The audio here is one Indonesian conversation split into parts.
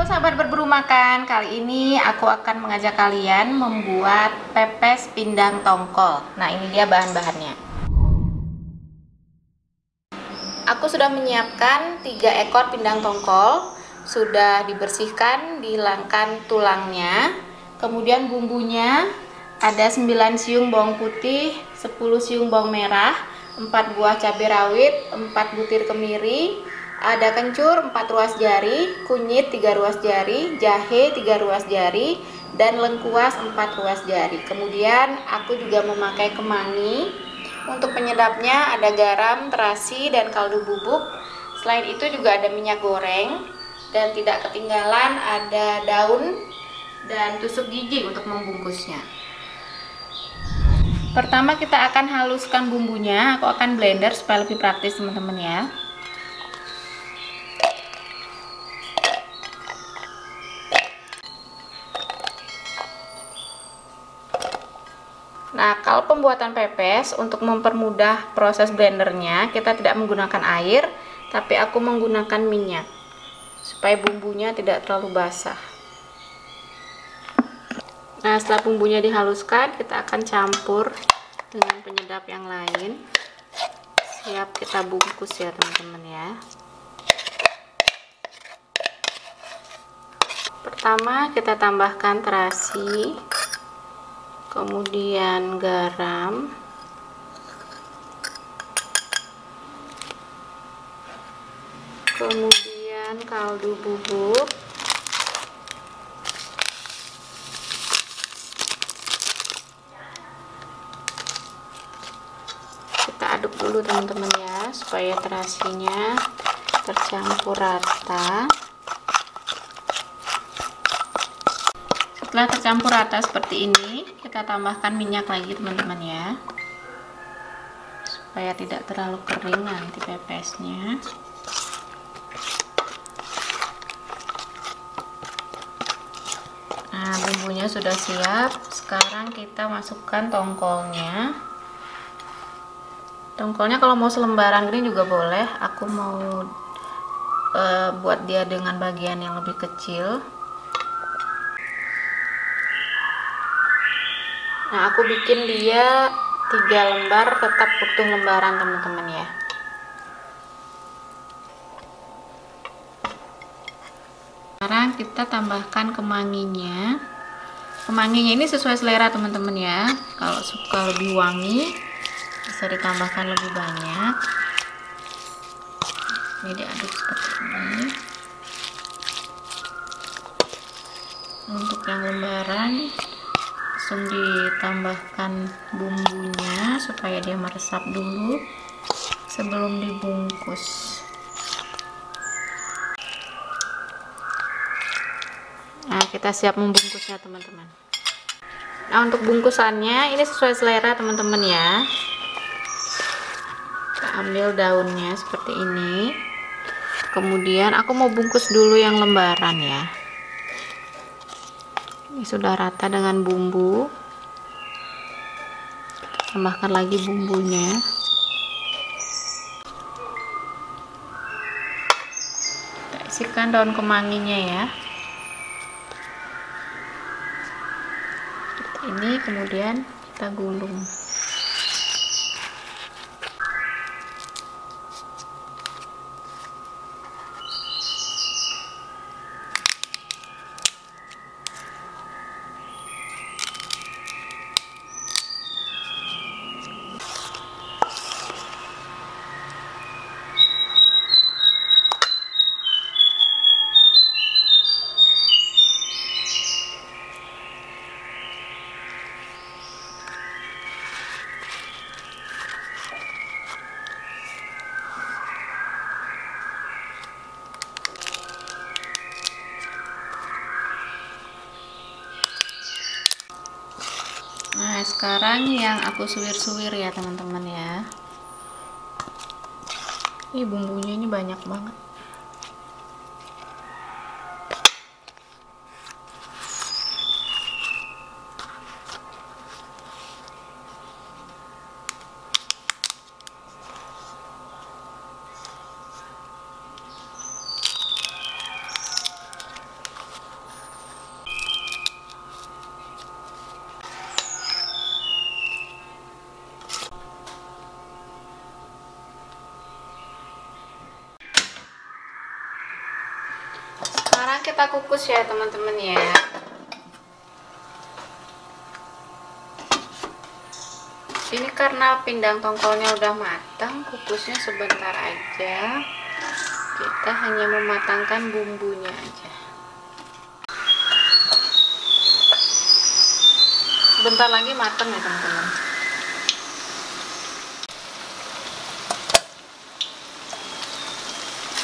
Halo sahabat berburu makan, kali ini aku akan mengajak kalian membuat pepes pindang tongkol. Nah, ini dia bahan-bahannya. Aku sudah menyiapkan 3 ekor pindang tongkol, sudah dibersihkan, dihilangkan tulangnya. Kemudian bumbunya ada 9 siung bawang putih, 10 siung bawang merah, 4 buah cabai rawit, 4 butir kemiri, ada kencur 4 ruas jari, kunyit 3 ruas jari, jahe 3 ruas jari, dan lengkuas 4 ruas jari. Kemudian aku juga memakai kemangi. Untuk penyedapnya ada garam, terasi, dan kaldu bubuk. Selain itu juga ada minyak goreng, dan tidak ketinggalan ada daun dan tusuk gigi untuk membungkusnya. Pertama kita akan haluskan bumbunya. Aku akan blender supaya lebih praktis teman-teman ya. Nah, kalau pembuatan pepes, untuk mempermudah proses blendernya, kita tidak menggunakan air, tapi aku menggunakan minyak supaya bumbunya tidak terlalu basah. Nah, setelah bumbunya dihaluskan, kita akan campur dengan penyedap yang lain. Siap kita bungkus ya teman-teman ya. Pertama kita tambahkan terasi, kemudian garam, kemudian kaldu bubuk, kita aduk dulu teman-teman ya supaya terasinya tercampur rata. Setelah tercampur rata seperti ini, kita tambahkan minyak lagi teman-teman ya, supaya tidak terlalu kering nanti pepesnya. Nah, bumbunya sudah siap. Sekarang kita masukkan tongkolnya. Tongkolnya kalau mau selembaran gini juga boleh. Aku mau buat dia dengan bagian yang lebih kecil. Nah, aku bikin dia 3 lembar, tetap utuh lembaran teman-teman ya. Sekarang kita tambahkan kemanginya. Kemanginya ini sesuai selera teman-teman ya. Kalau suka lebih wangi, bisa ditambahkan lebih banyak. Ini diaduk seperti ini. Untuk yang lembaran, langsung ditambahkan bumbunya supaya dia meresap dulu sebelum dibungkus. Nah, kita siap membungkusnya teman-teman. Nah, untuk bungkusannya ini sesuai selera teman-teman ya. Kita ambil daunnya seperti ini. Kemudian aku mau bungkus dulu yang lembaran ya. Ini sudah rata dengan bumbu. Tambahkan lagi bumbunya. Kita isikan daun kemanginya ya. Seperti ini, kemudian kita gulung. Nah, sekarang yang aku suwir-suwir ya teman-teman ya. Ini bumbunya ini banyak banget. Sekarang kita kukus ya teman-teman ya. Ini karena pindang tongkolnya udah matang, kukusnya sebentar aja. Kita hanya mematangkan bumbunya aja. Sebentar lagi matang ya teman-teman.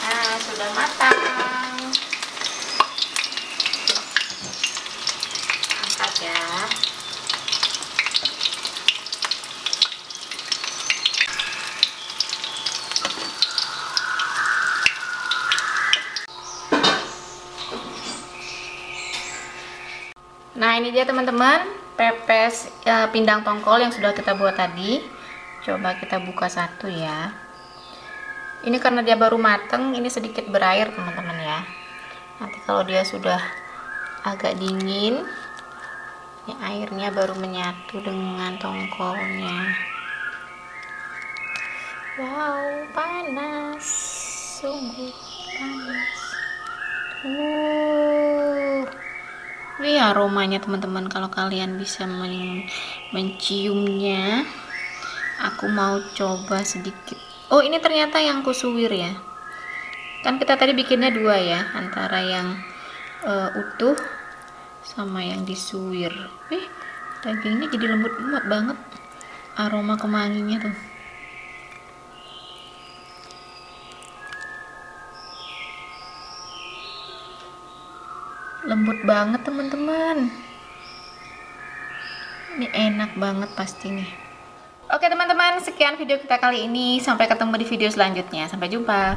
Nah, sudah matang. Angkat ya. Nah, ini dia teman-teman, pepes pindang tongkol yang sudah kita buat tadi. Coba kita buka satu ya. Ini karena dia baru mateng, ini sedikit berair teman-teman ya. Nanti kalau dia sudah agak dingin, ini airnya baru menyatu dengan tongkolnya. Wow, panas, sungguh panas. Ini aromanya teman-teman, kalau kalian bisa menciumnya. Aku mau coba sedikit. Oh, ini ternyata yang kusuwir ya. Kan kita tadi bikinnya dua ya, antara yang utuh sama yang disuwir. Dagingnya jadi lembut-lembut banget. Aroma kemanginya tuh. Lembut banget teman-teman. Ini enak banget pasti nih. Oke teman-teman, sekian video kita kali ini. Sampai ketemu di video selanjutnya. Sampai jumpa.